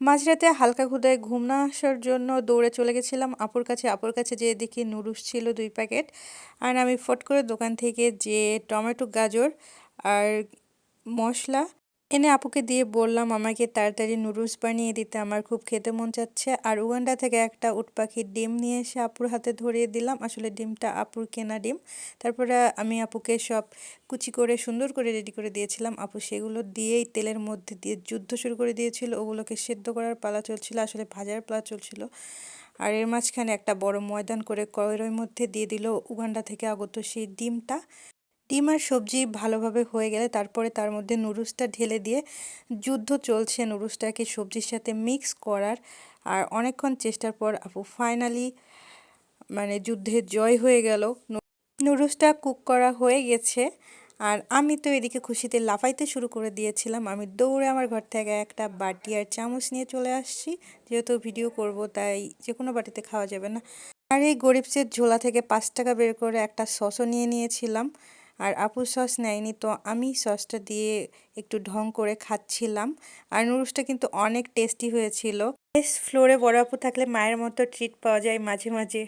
মাঝরাতে হালকা ক্ষুধায় ঘুম না আসার জন্য দৌড়ে চলে গেছিলাম আপুর কাছে। আপুর কাছে যেয়ে দেখি নুডলস ছিল ২ প্যাকেট। আর আমি ফট করে দোকান থেকে যেয়ে টমেটো, গাজর আর মসলা এনে আপুকে দিয়ে বললাম আমাকে তাড়াতাড়ি নুডলস বানিয়ে দিতে, আমার খুব খেতে মন চাচ্ছে। আর উগান্ডা থেকে একটা উট পাখির ডিম নিয়ে এসে আপুর হাতে ধরিয়ে দিলাম। আসলে ডিমটা আপুর কেনা ডিম। তারপরে আমি আপুকে সব কুচি করে সুন্দর করে রেডি করে দিয়েছিলাম। আপু সেগুলো দিয়েই তেলের মধ্যে দিয়ে যুদ্ধ শুরু করে দিয়েছিল। ওগুলোকে সেদ্ধ করার পালা চলছিল, আসলে ভাজার পালা চলছিল। আর এর মাঝখানে একটা বড় ময়দান করে কড়াইয়ের মধ্যে দিয়ে দিল উগান্ডা থেকে আগত সেই ডিমটা। ডিম আর সবজি ভালোভাবে হয়ে গেলে তারপরে তার মধ্যে নুডলসটা ঢেলে দিয়ে যুদ্ধ চলছে নুডলসটাকে সবজির সাথে মিক্স করার। আর অনেকক্ষণ চেষ্টার পর আপু ফাইনালি যুদ্ধে জয় হয়ে গেল। নুডলসটা কুক করা হয়ে গেছে। আর আমি তো এদিকে খুশিতে লাফাইতে শুরু করে দিয়েছিলাম। আমি দৌড়ে আমার ঘর থেকে একটা বাটি আর চামচ নিয়ে চলে আসছি, যেহেতু ভিডিও করব তাই যে কোনো বাটিতে খাওয়া যাবে না। আর এই গরিবসের ঝোলা থেকে ৫ টাকা বের করে একটা সসও নিয়ে নিয়েছিলাম। আর আপু সস নেয়নি, তো আমি সসটা দিয়ে একটু ঢং করে খাচ্ছিলাম। আর নুডলসটা কিন্তু অনেক টেস্টি হয়েছিল। ফ্লোরে বড় আপু থাকলে মায়ের মতো ট্রিট পাওয়া যায় মাঝে মাঝে।